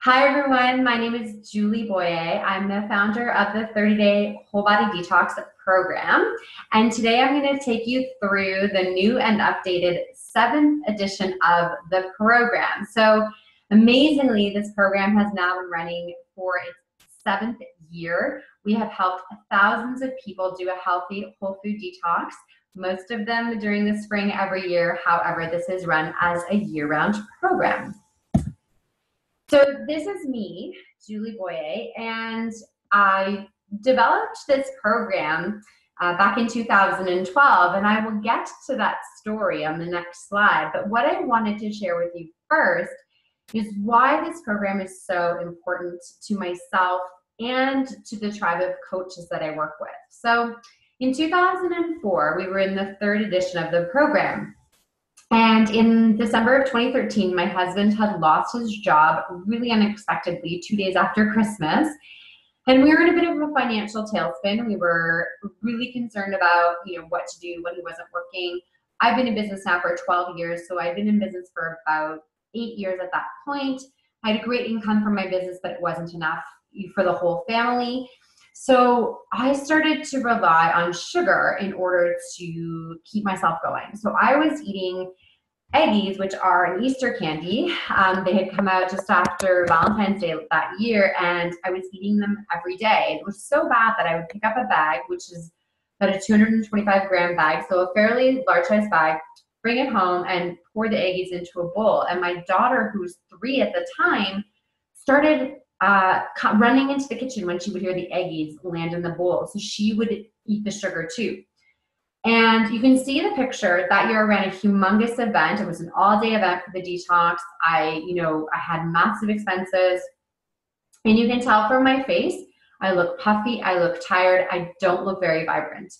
Hi everyone, my name is Julie Boyer. I'm the founder of the 30-day Whole Body Detox program. And today I'm going to take you through the new and updated 7th edition of the program. So amazingly, this program has now been running for its 7th year. We have helped thousands of people do a healthy whole food detox, most of them during the spring every year. However, this is run as a year-round program. So this is me, Julie Boyer, and I developed this program back in 2012, and I will get to that story on the next slide. But what I wanted to share with you first is why this program is so important to myself and to the tribe of coaches that I work with. So in 2004, we were in the 3rd edition of the program. And in December of 2013, my husband had lost his job really unexpectedly 2 days after Christmas. And we were in a bit of a financial tailspin. We were really concerned about, what to do when he wasn't working. I've been in business now for 12 years, so I've been in business for about 8 years at that point. I had a great income from my business, but it wasn't enough for the whole family. So I started to rely on sugar in order to keep myself going. So I was eating Eggies, which are an Easter candy. They had come out just after Valentine's Day that year, and I was eating them every day. It was so bad that I would pick up a bag, which is about a 225-gram bag, so a fairly large-sized bag, bring it home, and pour the Eggies into a bowl. And my daughter, who was 3 at the time, started running into the kitchen when she would hear the Eggies land in the bowl. So she would eat the sugar too. And you can see the picture. That year I ran a humongous event. It was an all-day event for the detox. I had massive expenses. And you can tell from my face, I look puffy, I look tired, I don't look very vibrant.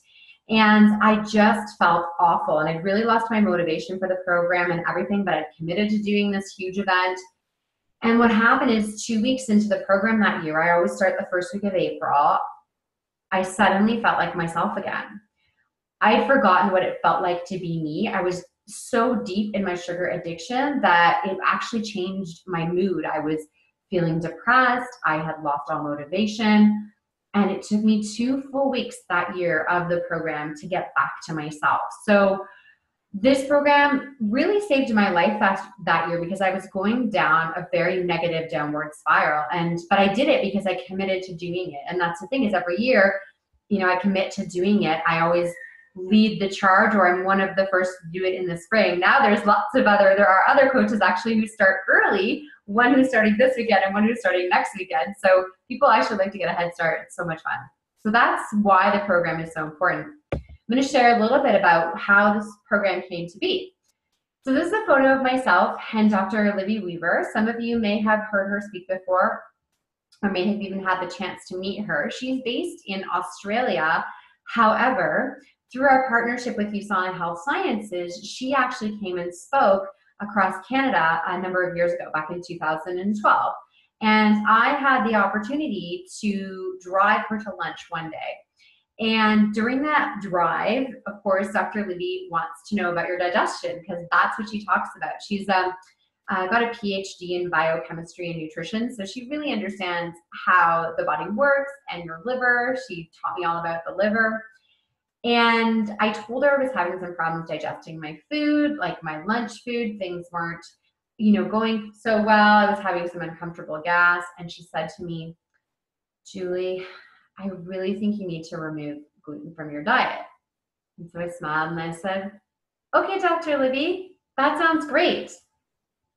And I just felt awful. And I really lost my motivation for the program and everything, but I'd committed to doing this huge event. And what happened is 2 weeks into the program that year, I always start the first week of April, I suddenly felt like myself again. I had forgotten what it felt like to be me. I was so deep in my sugar addiction that it actually changed my mood. I was feeling depressed. I had lost all motivation. And it took me 2 full weeks that year of the program to get back to myself. So this program really saved my life that year because I was going down a very negative downward spiral. But I did it because I committed to doing it. And that's the thing, is every year, I commit to doing it. I always lead the charge, or I'm one of the first to do it in the spring. Now there are other coaches actually who start early, one who's starting this weekend and one who's starting next weekend. So people actually like to get a head start. It's so much fun. So that's why the program is so important. I'm going to share a little bit about how this program came to be. So this is a photo of myself and Dr. Libby Weaver. Some of you may have heard her speak before, or may have even had the chance to meet her. She's based in Australia. However, through our partnership with USANA Health Sciences, she actually came and spoke across Canada a number of years ago, back in 2012. And I had the opportunity to drive her to lunch one day. And during that drive, of course, Dr. Libby wants to know about your digestion, because that's what she talks about. She's got a PhD in biochemistry and nutrition, so she really understands how the body works and your liver. She taught me all about the liver. And I told her I was having some problems digesting my food, like my lunch food. Things weren't, going so well. I was having some uncomfortable gas. And she said to me, Julie, I really think you need to remove gluten from your diet. And so I smiled and I said, okay, Dr. Libby, that sounds great.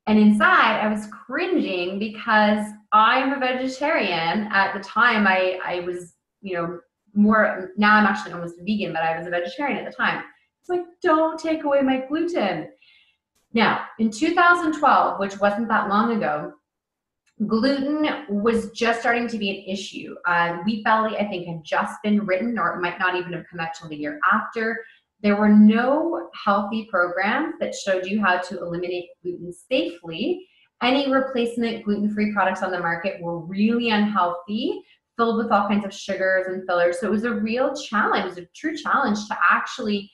And inside I was cringing because I'm a vegetarian. At the time I was, now I'm actually almost vegan, but I was a vegetarian at the time. It's like, don't take away my gluten. Now, in 2012, which wasn't that long ago, gluten was just starting to be an issue. Wheat Belly, I think, had just been written, or it might not even have come out till the year after. There were no healthy programs that showed you how to eliminate gluten safely. Any replacement gluten-free products on the market were really unhealthy, filled with all kinds of sugars and fillers. So it was a real challenge. It was a true challenge to actually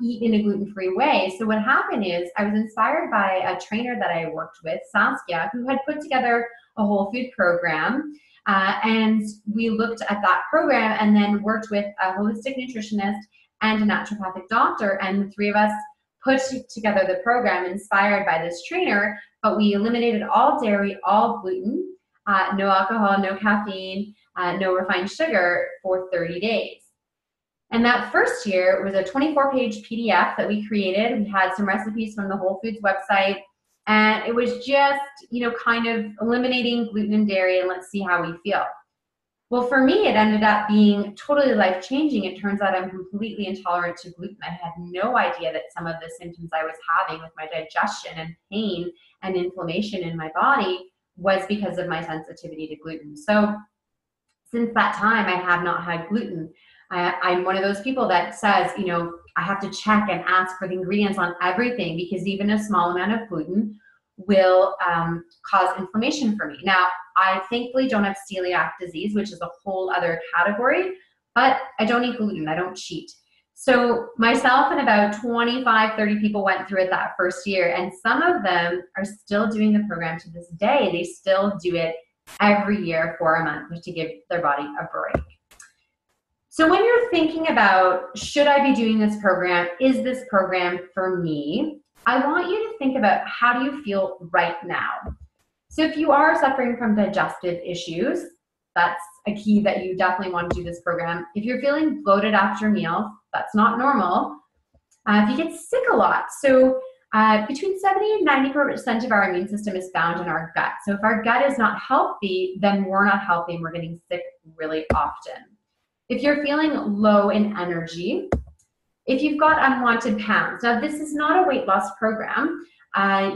eat in a gluten-free way. So what happened is I was inspired by a trainer that I worked with, Saskia, who had put together a whole food program. And we looked at that program and then worked with a holistic nutritionist and a naturopathic doctor. And the three of us put together the program inspired by this trainer, but we eliminated all dairy, all gluten, no alcohol, no caffeine, no refined sugar for 30 days. And that first year, it was a 24-page PDF that we created. We had some recipes from the Whole Foods website, and it was just, kind of eliminating gluten and dairy, and let's see how we feel. Well, for me, it ended up being totally life-changing. It turns out I'm completely intolerant to gluten. I had no idea that some of the symptoms I was having with my digestion and pain and inflammation in my body was because of my sensitivity to gluten. So since that time, I have not had gluten. I'm one of those people that says, I have to check and ask for the ingredients on everything, because even a small amount of gluten will cause inflammation for me. Now, I thankfully don't have celiac disease, which is a whole other category, but I don't eat gluten. I don't cheat. So myself and about 25, 30 people went through it that first year, and some of them are still doing the program to this day. They still do it every year for a month to give their body a break. So when you're thinking about, should I be doing this program? Is this program for me? I want you to think about, how do you feel right now? So if you are suffering from digestive issues, that's a key that you definitely want to do this program. If you're feeling bloated after meals, that's not normal. If you get sick a lot, so between 70 and 90% of our immune system is found in our gut. So if our gut is not healthy, then we're not healthy and we're getting sick really often. If you're feeling low in energy, if you've got unwanted pounds. Now, this is not a weight loss program.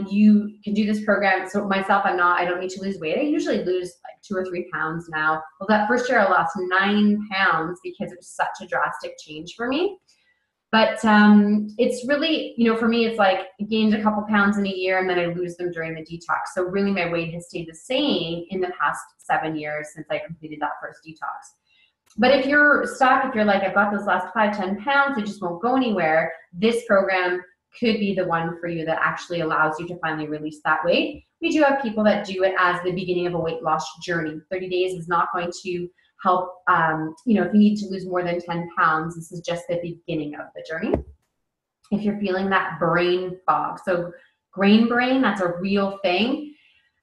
You can do this program. So myself, I don't need to lose weight. I usually lose like 2 or 3 pounds now. Well, that first year I lost 9 pounds because it was such a drastic change for me. But it's really, for me, it's like I gained a couple pounds in a year and then I lose them during the detox. So really my weight has stayed the same in the past 7 years since I completed that first detox. But if you're stuck, if you're like, I've got those last 5, 10 pounds, I just won't go anywhere, this program could be the one for you that actually allows you to finally release that weight. We do have people that do it as the beginning of a weight loss journey. 30 days is not going to help, if you need to lose more than 10 pounds, this is just the beginning of the journey. If you're feeling that brain fog, so grain brain, that's a real thing.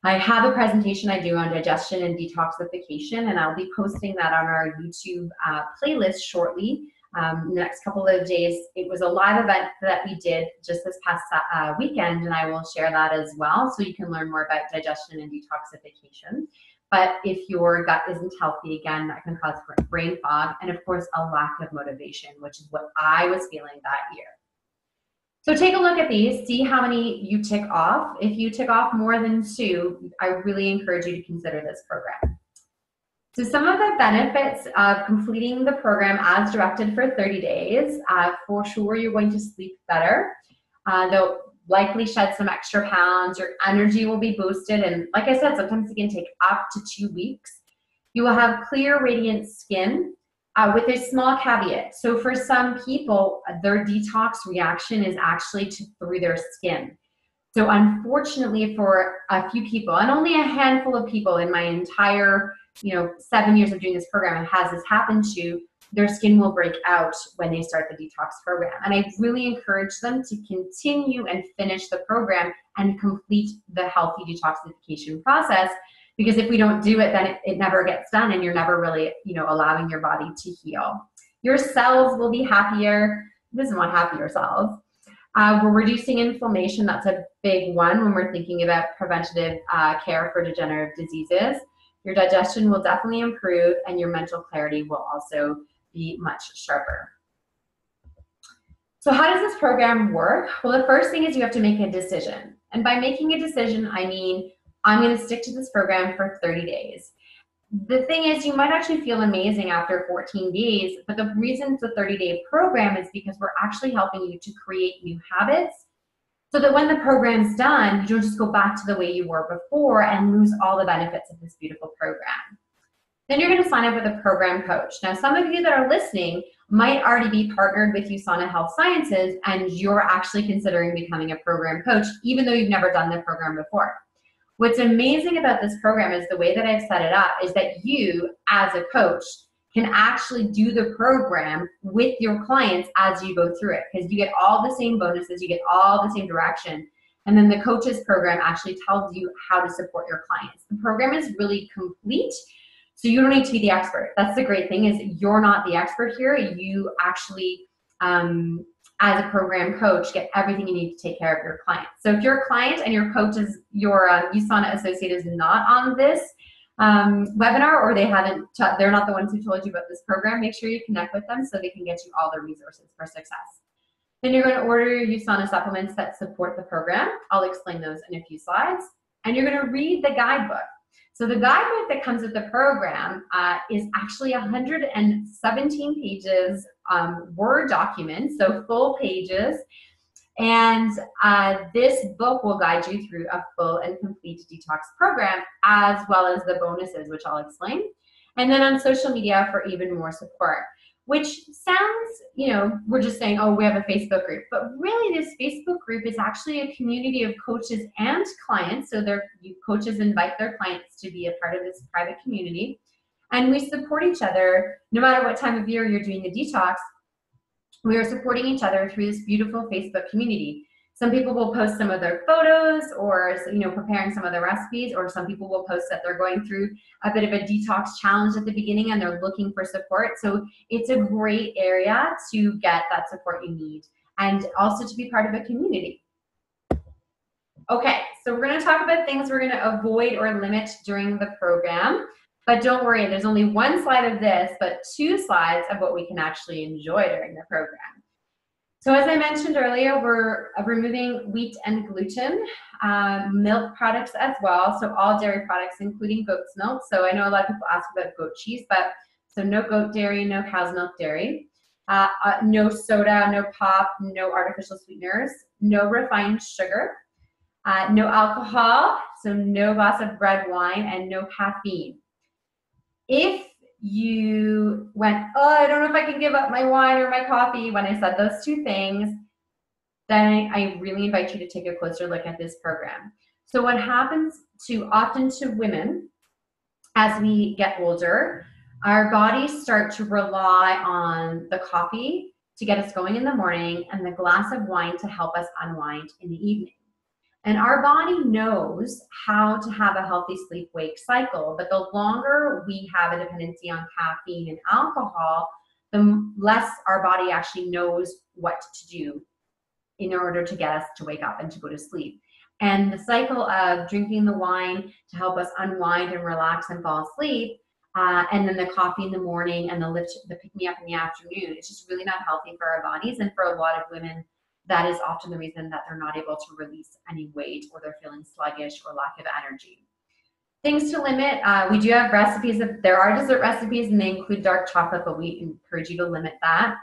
I have a presentation I do on digestion and detoxification, and I'll be posting that on our YouTube playlist shortly. Next couple of days. It was a live event that we did just this past weekend, and I will share that as well, so you can learn more about digestion and detoxification. But if your gut isn't healthy, again, that can cause brain fog, and of course, a lack of motivation, which is what I was feeling that year. So take a look at these, see how many you tick off. If you tick off more than 2, I really encourage you to consider this program. So some of the benefits of completing the program as directed for 30 days, for sure you're going to sleep better. They'll likely shed some extra pounds, your energy will be boosted, and like I said, sometimes it can take up to 2 weeks. You will have clear, radiant skin. With a small caveat. So for some people, their detox reaction is actually through their skin. So unfortunately for a few people, and only a handful of people in my entire 7 years of doing this program has this happened to, their skin will break out when they start the detox program. And I really encourage them to continue and finish the program and complete the healthy detoxification process. Because if we don't do it, then it never gets done, and you're never really, allowing your body to heal. Your cells will be happier. Who doesn't want happier cells? We're reducing inflammation. That's a big one when we're thinking about preventative care for degenerative diseases. Your digestion will definitely improve, and your mental clarity will also be much sharper. So how does this program work? Well, the first thing is you have to make a decision. And by making a decision, I mean, I'm going to stick to this program for 30 days. The thing is, you might actually feel amazing after 14 days, but the reason it's a 30-day program is because we're actually helping you to create new habits so that when the program's done, you don't just go back to the way you were before and lose all the benefits of this beautiful program. Then you're going to sign up with a program coach. Now, some of you that are listening might already be partnered with USANA Health Sciences, and you're actually considering becoming a program coach, even though you've never done the program before. What's amazing about this program is the way that I've set it up is that you, as a coach, can actually do the program with your clients as you go through it, because you get all the same bonuses, you get all the same direction, and then the coaches program actually tells you how to support your clients. The program is really complete, so you don't need to be the expert. That's the great thing, is you're not the expert here. You actually, as a program coach, get everything you need to take care of your client. So if your client and your coach is, your USANA associate is not on this webinar, or they're not the ones who told you about this program, make sure you connect with them so they can get you all the resources for success. Then you're going to order your USANA supplements that support the program. I'll explain those in a few slides. And you're going to read the guidebook. So the guidebook that comes with the program is actually 117 pages, Word documents, so full pages. And this book will guide you through a full and complete detox program, as well as the bonuses, which I'll explain. And then on social media for even more support, which sounds, we're just saying, oh, we have a Facebook group. But really, this Facebook group is actually a community of coaches and clients. So coaches invite their clients to be a part of this private community. And we support each other no matter what time of year you're doing the detox. We are supporting each other through this beautiful Facebook community. Some people will post some of their photos, or preparing some of the recipes, or some people will post that they're going through a bit of a detox challenge at the beginning and they're looking for support. So it's a great area to get that support you need, and also to be part of a community. Okay, so we're going to talk about things we're going to avoid or limit during the program. But don't worry, there's only one slide of this, but 2 slides of what we can actually enjoy during the program. So as I mentioned earlier, we're removing wheat and gluten, milk products as well, so all dairy products, including goat's milk. So I know a lot of people ask about goat cheese, but so no goat dairy, no cow's milk dairy, no soda, no pop, no artificial sweeteners, no refined sugar, no alcohol, so no glass of red wine, and no caffeine. If you went, oh, I don't know if I can give up my wine or my coffee when I said those 2 things, then I really invite you to take a closer look at this program. So what happens often to women as we get older, our bodies start to rely on the coffee to get us going in the morning and the glass of wine to help us unwind in the evening. And our body knows how to have a healthy sleep-wake cycle, but the longer we have a dependency on caffeine and alcohol, the less our body actually knows what to do in order to get us to wake up and to go to sleep. And the cycle of drinking the wine to help us unwind and relax and fall asleep, and then the coffee in the morning and the pick-me-up in the afternoon, it's just really not healthy for our bodies. And for a lot of women, that is often the reason that they're not able to release any weight, or they're feeling sluggish or lack of energy. Things to limit, we do have recipes. There are dessert recipes and they include dark chocolate, but we encourage you to limit that.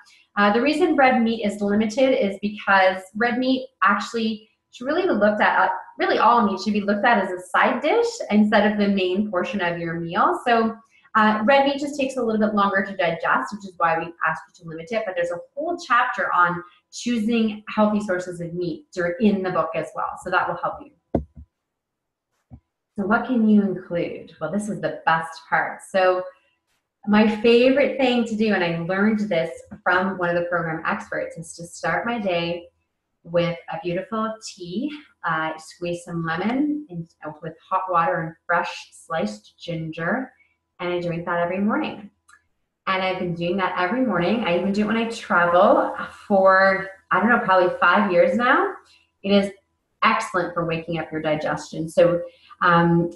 The reason red meat is limited is because red meat actually should really be looked at, really all meat should be looked at as a side dish instead of the main portion of your meal. So red meat just takes a little bit longer to digest, which is why we ask you to limit it, but there's a whole chapter on choosing healthy sources of meat in the book as well, so that will help you. So what can you include? Well, this is the best part. So my favorite thing to do, and I learned this from one of the program experts, is to start my day with a beautiful tea, squeeze some lemon with hot water and fresh sliced ginger, and I drink that every morning. And I've been doing that every morning. I even do it when I travel for, I don't know, probably 5 years now. It is excellent for waking up your digestion. So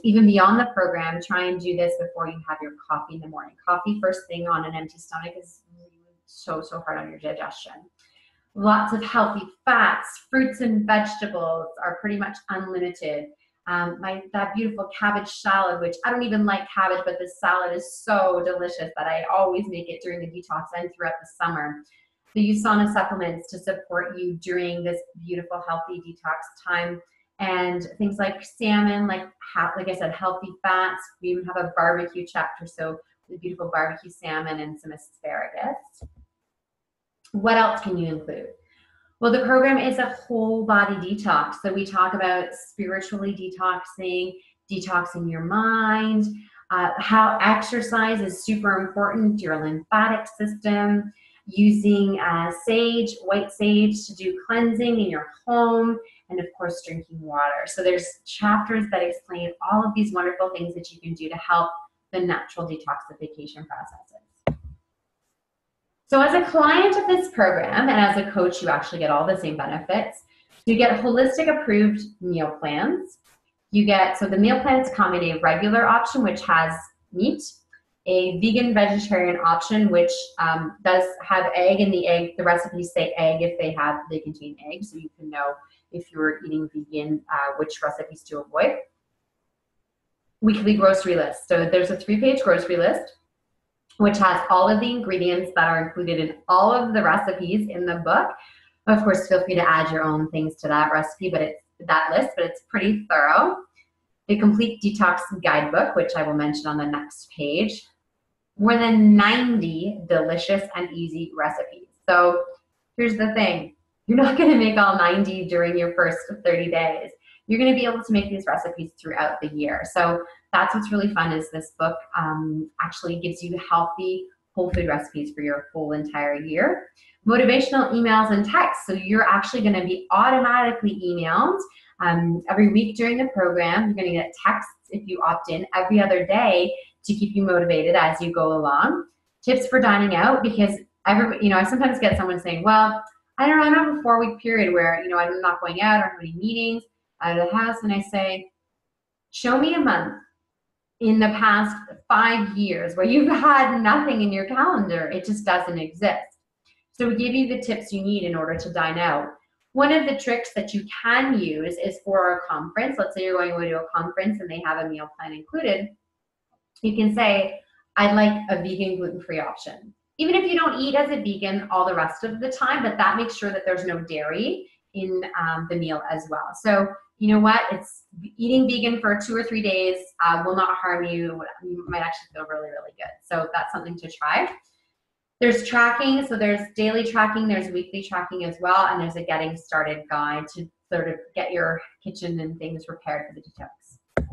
even beyond the program, try and do this before you have your coffee in the morning. Coffee first thing on an empty stomach is so hard on your digestion. Lots of healthy fats, fruits and vegetables are pretty much unlimited. That beautiful cabbage salad, which I don't even like cabbage, but this salad is so delicious that I always make it during the detox and throughout the summer. The USANA supplements to support you during this beautiful, healthy detox time. And things like salmon, like I said, healthy fats. We even have a barbecue chapter, so the beautiful barbecue salmon and some asparagus. What else can you include? Well, the program is a whole body detox. So we talk about spiritually detoxing, detoxing your mind, how exercise is super important to your lymphatic system, using sage, white sage to do cleansing in your home, and of course, drinking water. So there's chapters that explain all of these wonderful things that you can do to help the natural detoxification processes. So as a client of this program and as a coach, you actually get all the same benefits. You get holistic approved meal plans. So the meal plans come in a regular option, which has meat, a vegan vegetarian option, which does have egg, and the recipes say egg if they contain eggs, so you can know if you're eating vegan, which recipes to avoid. Weekly grocery list. So there's a 3-page grocery list, which has all of the ingredients that are included in all of the recipes in the book. Of course, feel free to add your own things to that recipe, but it's pretty thorough. The complete detox guidebook, which I will mention on the next page. More than 90 delicious and easy recipes. So here's the thing. You're not going to make all 90 during your first 30 days. You're going to be able to make these recipes throughout the year. So that's what's really fun, is this book actually gives you healthy whole food recipes for your whole entire year. Motivational emails and texts. So you're actually going to be automatically emailed every week during the program. You're going to get texts if you opt in every other day to keep you motivated as you go along. Tips for dining out, because I sometimes get someone saying, well, I don't have a 4-week period where, I'm not going out, I don't have any meetings out of the house. And I say, show me a month in the past 5 years where you've had nothing in your calendar. It just doesn't exist. So we give you the tips you need in order to dine out. One of the tricks that you can use is for a conference. Let's say you're going to a conference and they have a meal plan included. You can say, I'd like a vegan gluten-free option. Even if you don't eat as a vegan all the rest of the time, but that makes sure that there's no dairy in the meal as well. So you know what? It's eating vegan for 2 or 3 days will not harm you. You might actually feel really, really good. So that's something to try. There's tracking. So there's daily tracking, there's weekly tracking as well, and there's a getting started guide to sort of get your kitchen and things prepared for the detox.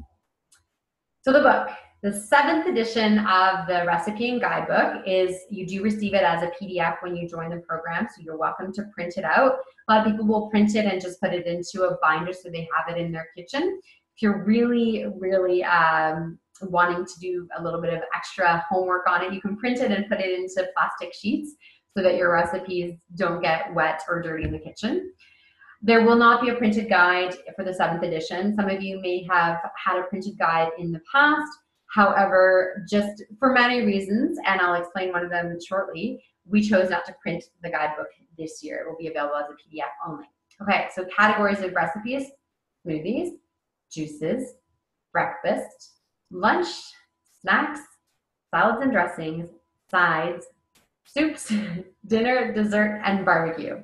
So the book, the 7th edition of the recipe and guidebook, is you do receive it as a PDF when you join the program, so you're welcome to print it out. A lot of people will print it and just put it into a binder so they have it in their kitchen. If you're really, really wanting to do a little bit of extra homework on it, you can print it and put it into plastic sheets so that your recipes don't get wet or dirty in the kitchen. There will not be a printed guide for the 7th edition. Some of you may have had a printed guide in the past. However, just for many reasons, and I'll explain one of them shortly, we chose not to print the guidebook this year. It will be available as a PDF only. Okay, so categories of recipes: smoothies, juices, breakfast, lunch, snacks, salads and dressings, sides, soups, dinner, dessert, and barbecue.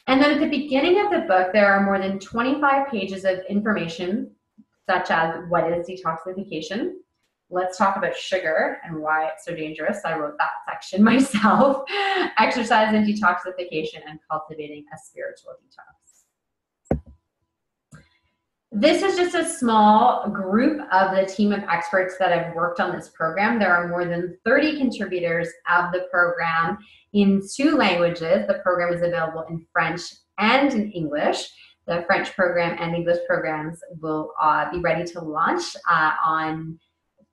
And then at the beginning of the book, there are more than 25 pages of information, such as what is detoxification. Let's talk about sugar and why it's so dangerous. I wrote that section myself. Exercise and detoxification, and cultivating a spiritual detox. This is just a small group of the team of experts that have worked on this program. There are more than 30 contributors of the program in 2 languages. The program is available in French and in English. The French program and English programs will be ready to launch on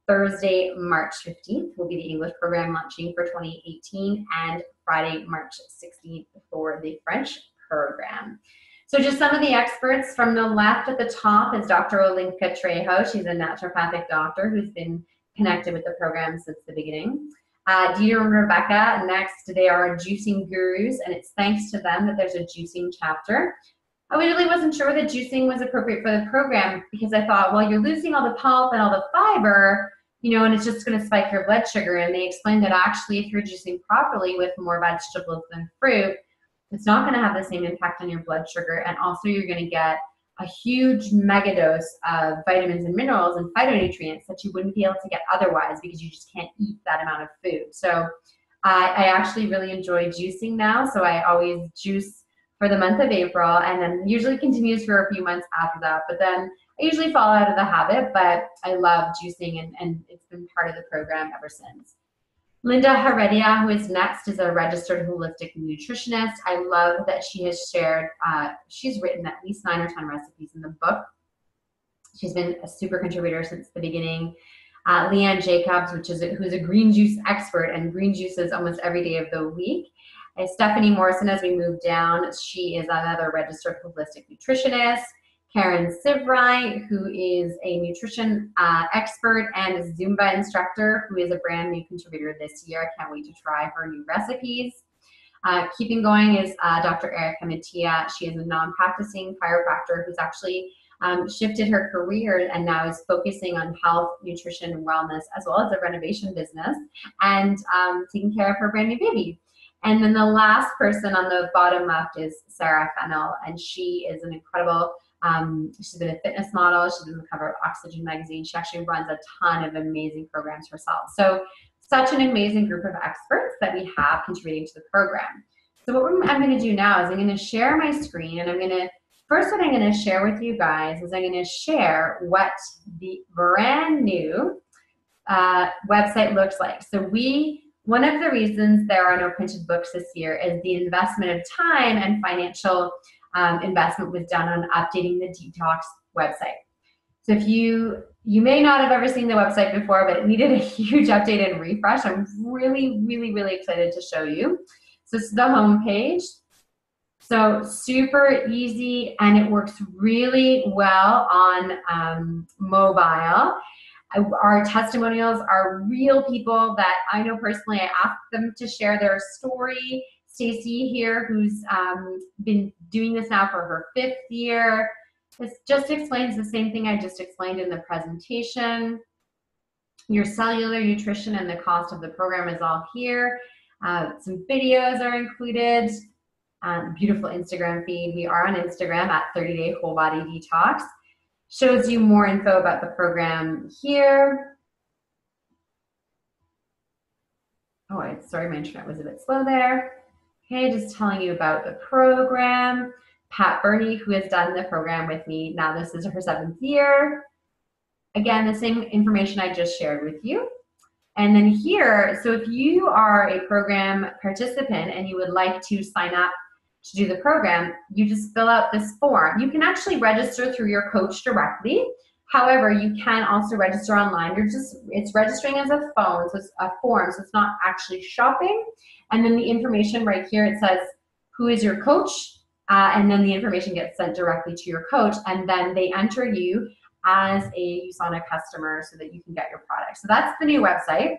Thursday, March 15th will be the English program launching for 2018, and Friday, March 16th for the French program. So just some of the experts. From the left at the top is Dr. Olinka Trejo. She's a naturopathic doctor who's been connected with the program since the beginning. Dieter and Rebecca next. They are juicing gurus, and it's thanks to them that there's a juicing chapter. I really wasn't sure that juicing was appropriate for the program, because I thought, well, you're losing all the pulp and all the fiber, and it's just going to spike your blood sugar. And they explained that actually, if you're juicing properly with more vegetables than fruit, it's not going to have the same impact on your blood sugar. And also, you're going to get a huge mega dose of vitamins and minerals and phytonutrients that you wouldn't be able to get otherwise, because you just can't eat that amount of food. So I actually really enjoy juicing now, so I always juice for the month of April, and then usually continues for a few months after that. But then I usually fall out of the habit, but I love juicing, and it's been part of the program ever since. Linda Heredia, who is next, is a registered holistic nutritionist. I love that she has shared, she's written at least 9 or 10 recipes in the book. She's been a super contributor since the beginning. Leanne Jacobs, who's a green juice expert and green juices almost every day of the week. And Stephanie Morrison, as we move down, she is another registered holistic nutritionist. Karen Sivright, who is a nutrition expert and a Zumba instructor, who is a brand new contributor this year. I can't wait to try her new recipes. Keeping going is Dr. Erica Mattia. She is a non-practicing chiropractor who's actually shifted her career and now is focusing on health, nutrition, and wellness, as well as a renovation business, and taking care of her brand new baby. And then the last person on the bottom left is Sarah Fennell, and she is an incredible, she's been a fitness model. She's been on the cover of Oxygen magazine. She actually runs a ton of amazing programs herself. So such an amazing group of experts that we have contributing to the program. So what I'm going to do now is I'm going to share my screen, and first what I'm going to share with you guys is I'm going to share what the brand new website looks like. So one of the reasons there are no printed books this year is the investment of time and financial investment was done on updating the Detox website. So if you may not have ever seen the website before, but it needed a huge update and refresh. I'm really, really, really excited to show you. So this is the home page. So super easy, and it works really well on mobile. Our testimonials are real people that I know personally. I asked them to share their story. Stacy here, who's been doing this now for her 5th year. This just explains the same thing I just explained in the presentation. Your cellular nutrition and the cost of the program is all here. Some videos are included. Beautiful Instagram feed. We are on Instagram at 30-Day Whole Body Detox. Shows you more info about the program here. Oh, sorry, my internet was a bit slow there. Okay, just telling you about the program. Pat Burney, who has done the program with me. Now this is her 7th year. Again, the same information I just shared with you. And then here, so if you are a program participant and you would like to sign up to do the program, you just fill out this form. You can actually register through your coach directly. However, you can also register online. It's registering as a phone, so it's a form, so it's not actually shopping. And then the information right here, it says, who is your coach? And then the information gets sent directly to your coach, and then they enter you as a USANA customer so that you can get your product. So that's the new website.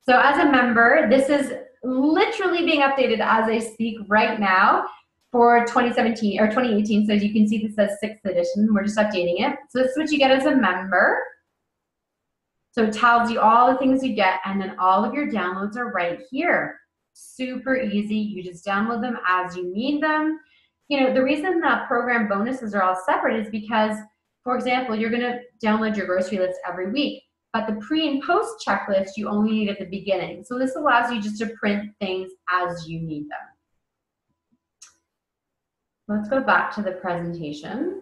So as a member, this is literally being updated as I speak right now for 2017 or 2018. So as you can see, this says 6th edition. We're just updating it. So this is what you get as a member. So it tells you all the things you get, and then all of your downloads are right here. Super easy. You just download them as you need them. You know, the reason the program bonuses are all separate is because, for example, you're going to download your grocery list every week, but the pre and post checklist you only need at the beginning. So this allows you just to print things as you need them. Let's go back to the presentation.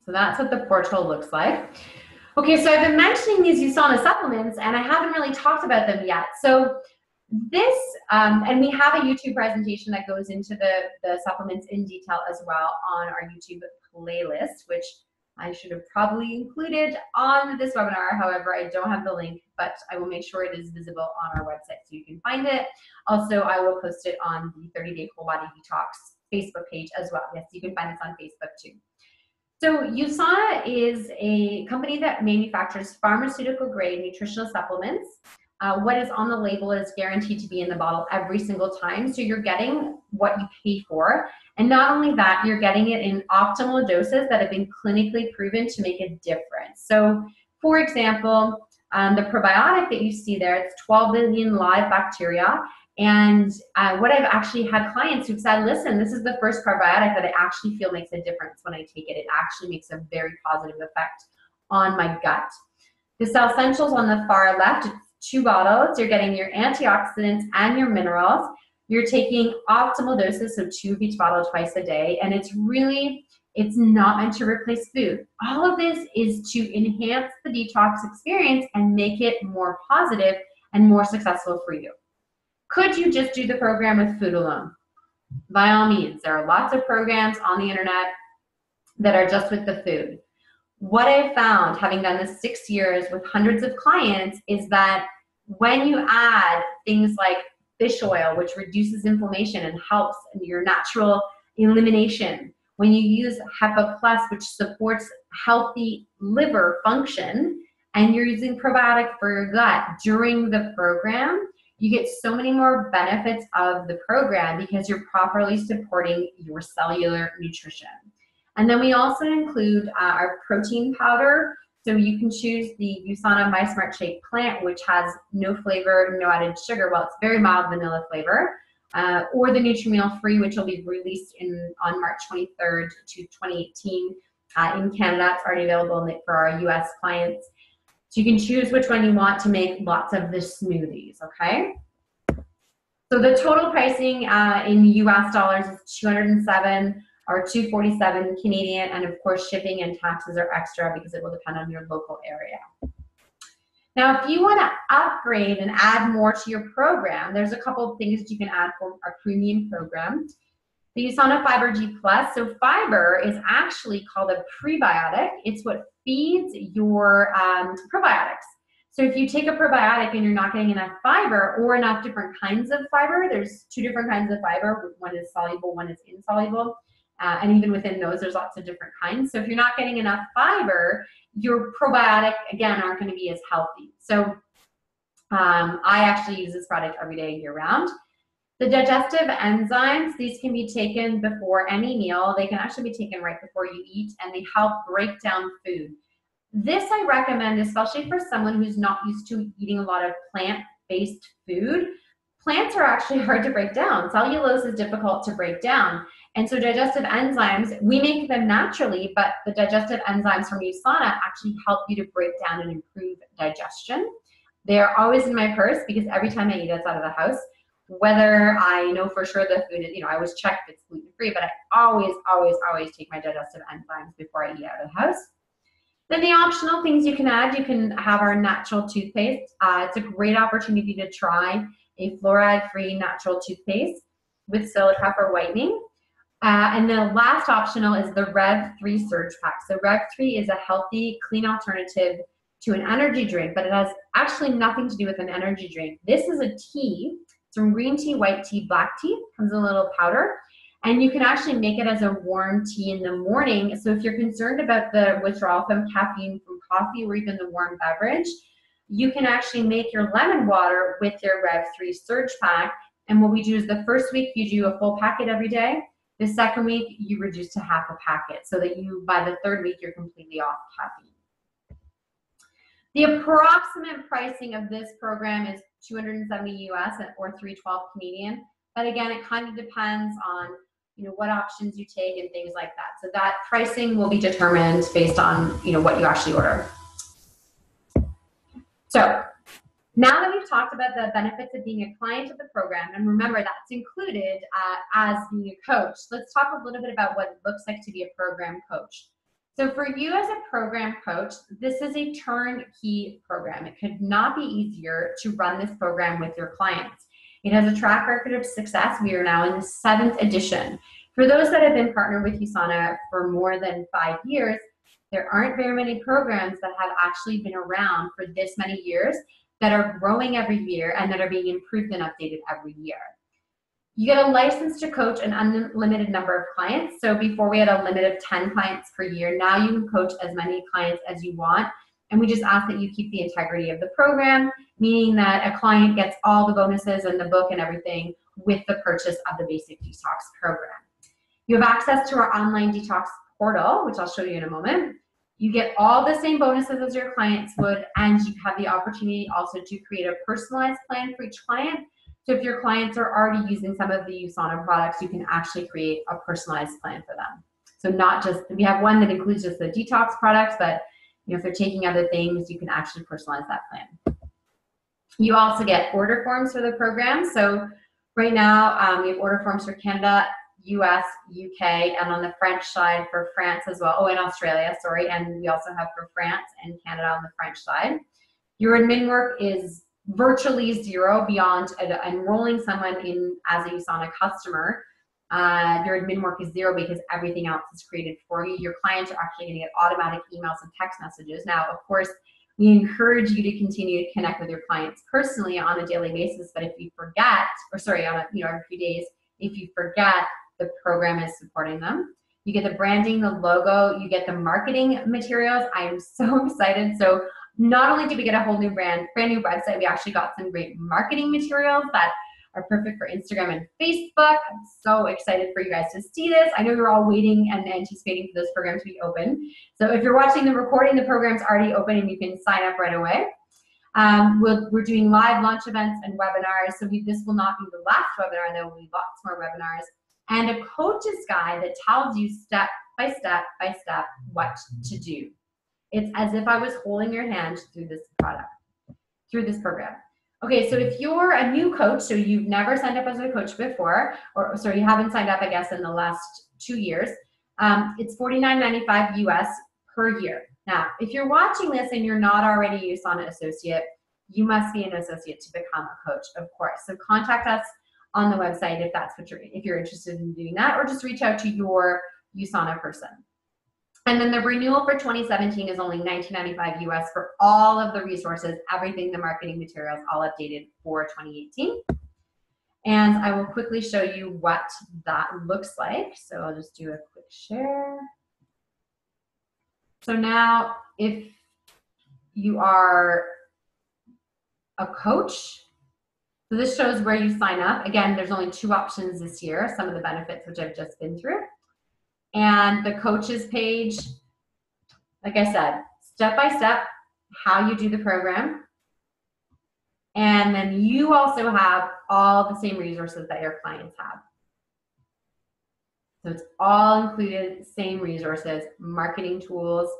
So that's what the portal looks like. Okay, so I've been mentioning these USANA supplements, and I haven't really talked about them yet. So this, and we have a YouTube presentation that goes into the supplements in detail as well on our YouTube playlist, which I should have probably included on this webinar. However, I don't have the link, but I will make sure it is visible on our website so you can find it. Also, I will post it on the 30-Day Whole Body Detox Facebook page as well. Yes, you can find us on Facebook too. So USANA is a company that manufactures pharmaceutical-grade nutritional supplements. What is on the label is guaranteed to be in the bottle every single time. So you're getting what you pay for. And not only that, you're getting it in optimal doses that have been clinically proven to make a difference. So for example, the probiotic that you see there, it's 12 billion live bacteria. And what I've actually had clients who've said, listen, this is the first probiotic that I actually feel makes a difference when I take it. It actually makes a very positive effect on my gut. The Cell Essentials on the far left, it's 2 bottles. You're getting your antioxidants and your minerals. You're taking optimal doses, so 2 of each bottle twice a day, and it's not meant to replace food. All of this is to enhance the detox experience and make it more positive and more successful for you. Could you just do the program with food alone? By all means, there are lots of programs on the internet that are just with the food. What I've found, having done this 6 years with hundreds of clients, is that when you add things like fish oil, which reduces inflammation and helps your natural elimination, when you use HEPA Plus, which supports healthy liver function, and you're using probiotic for your gut during the program, you get so many more benefits of the program because you're properly supporting your cellular nutrition. And then we also include our protein powder. So you can choose the USANA My Smart Shake plant, which has no flavor, no added sugar. Well, it's very mild vanilla flavor. Or the Nutrimeal Free, which will be released on March 23rd to 2018 in Canada. It's already available for our US clients. So you can choose which one you want to make lots of the smoothies, okay? So the total pricing in US dollars is $207 or $247 Canadian, and of course shipping and taxes are extra because it will depend on your local area. Now, if you want to upgrade and add more to your program, there's a couple of things that you can add for our premium program. The USANA Fiber G Plus. So fiber is actually called a prebiotic. It's what feeds your probiotics. So if you take a probiotic and you're not getting enough fiber or enough different kinds of fiber, there's 2 different kinds of fiber. One is soluble, one is insoluble. And even within those, there's lots of different kinds. So if you're not getting enough fiber, your probiotic, again, aren't going to be as healthy. So I actually use this product every day, year round. The digestive enzymes, these can be taken before any meal. They can actually be taken right before you eat, and they help break down food. This I recommend, especially for someone who's not used to eating a lot of plant-based food. Plants are actually hard to break down. Cellulose is difficult to break down. And so digestive enzymes, we make them naturally, but the digestive enzymes from USANA actually help you to break down and improve digestion. They're always in my purse because every time I eat outside of the house, whether I know for sure the food is, I always check if it's gluten-free, but I always, always, always take my digestive enzymes before I eat out of the house. Then the optional things you can add, you can have our natural toothpaste. It's a great opportunity to try a fluoride-free natural toothpaste with silica for whitening. And the last optional is the Rev 3 Surge Pack. So Rev 3 is a healthy, clean alternative to an energy drink, but it has actually nothing to do with an energy drink. This is a tea. Some green tea, white tea, black tea. Comes in a little powder. And you can actually make it as a warm tea in the morning. So if you're concerned about the withdrawal from caffeine from coffee or even the warm beverage, you can actually make your lemon water with your Rev 3 Surge Pack. And what we do is the first week you do a full packet every day. The second week you reduce to half a packet so that by the third week you're completely off caffeine. The approximate pricing of this program is $270 US or $312 Canadian. But again, it kind of depends on what options you take and things like that. So that pricing will be determined based on what you actually order. So now that we've talked about the benefits of being a client of the program, and remember that's included as being a coach, let's talk a little bit about what it looks like to be a program coach. So for you as a program coach, this is a turnkey program. It could not be easier to run this program with your clients. It has a track record of success. We are now in the 7th edition. For those that have been partnered with USANA for more than 5 years, there aren't very many programs that have actually been around for this many years that are growing every year and that are being improved and updated every year. You get a license to coach an unlimited number of clients. So before we had a limit of 10 clients per year. Now you can coach as many clients as you want. And we just ask that you keep the integrity of the program, meaning that a client gets all the bonuses and the book and everything with the purchase of the basic detox program. You have access to our online detox portal, which I'll show you in a moment. You get all the same bonuses as your clients would, and you have the opportunity also to create a personalized plan for each client. So if your clients are already using some of the USANA products, you can actually create a personalized plan for them. So not just, we have one that includes just the detox products, but You know, if they're taking other things, you can actually personalize that plan. You also get order forms for the program. So right now, we have order forms for Canada, US, UK, and on the French side for France as well. Oh, and Australia, sorry. And we also have for France and Canada on the French side. Your admin work is virtually zero beyond enrolling someone in as a USANA customer. Your admin work is zero because everything else is created for you. Your clients are actually going to get automatic emails and text messages. Now, of course, we encourage you to continue to connect with your clients personally on a daily basis, but if you forget, or sorry, on a, every few days, if you forget, the program is supporting them. You get the branding, the logo, you get the marketing materials. I am so excited. So not only did we get a whole new brand new website, we actually got some great marketing materials that are perfect for Instagram and Facebook. I'm so excited for you guys to see this. I know you're all waiting and anticipating for this program to be open. So if you're watching the recording, the program's already open and you can sign up right away. We're doing live launch events and webinars. So this will not be the last webinar. There will be lots more webinars. And a coach's guide that tells you step by step by step what to do. It's as if I was holding your hand through this program. Okay, so if you're a new coach, so you've never signed up as a coach before, or sorry, you haven't signed up, I guess, in the last 2 years, it's $49.95 US per year. Now, if you're watching this and you're not already a USANA associate, you must be an associate to become a coach, of course. So contact us on the website if you're interested in doing that, or just reach out to your USANA person. And then the renewal for 2017 is only $19.95 US for all of the resources, everything, the marketing materials, all updated for 2018. And I will quickly show you what that looks like. So I'll just do a quick share. So now, if you are a coach, so this shows where you sign up. Again, there's only 2 options this year, some of the benefits which I've just been through. And the coaches page, like I said, step by step, how you do the program. And then you also have all the same resources that your clients have. So it's all included, same resources, marketing tools,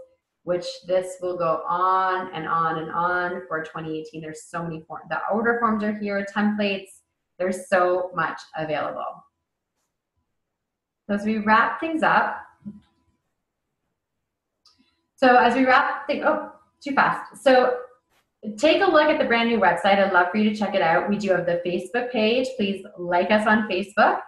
which this will go on and on and on for 2018. There's so many forms. The order forms are here, templates. There's so much available. So as we wrap things up, oh, too fast. So take a look at the brand new website. I'd love for you to check it out. We do have the Facebook page. Please like us on Facebook.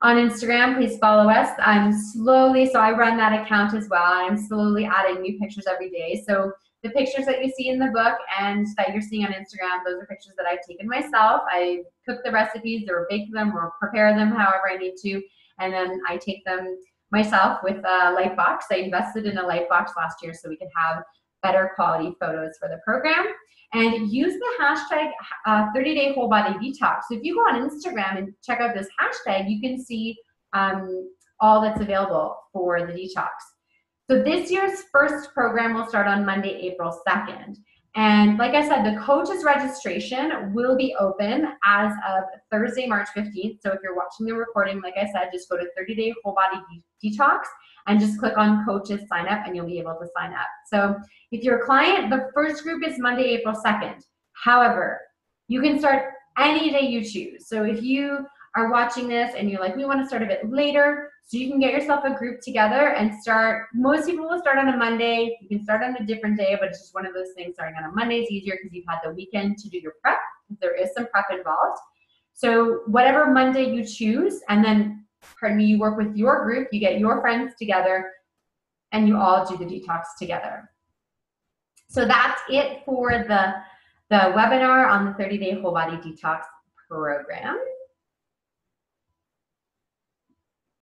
On Instagram, please follow us. So I run that account as well. I'm slowly adding new pictures every day. So the pictures that you see in the book and that you're seeing on Instagram, those are pictures that I've taken myself. I cook the recipes or bake them or prepare them however I need to. And then I take them myself with a light box. I invested in a light box last year so we could have better quality photos for the program. And use the hashtag 30-day Whole Body Detox. So if you go on Instagram and check out this hashtag, you can see all that's available for the detox. So this year's first program will start on Monday, April 2nd. And like I said, the coaches registration will be open as of Thursday, March 15th. So if you're watching the recording, like I said, just go to 30-day Whole Body Detox and just click on coaches sign up and you'll be able to sign up. So if you're a client, the first group is Monday, April 2nd. However, you can start any day you choose. So if you are watching this and you're like, we want to start a bit later, so you can get yourself a group together and start. Most people will start on a Monday. You can start on a different day, but it's just one of those things. Starting on a Monday is easier because you've had the weekend to do your prep. There is some prep involved. So whatever Monday you choose, and then, you work with your group, you get your friends together, and you all do the detox together. So that's it for the webinar on the 30-day Whole Body Detox program.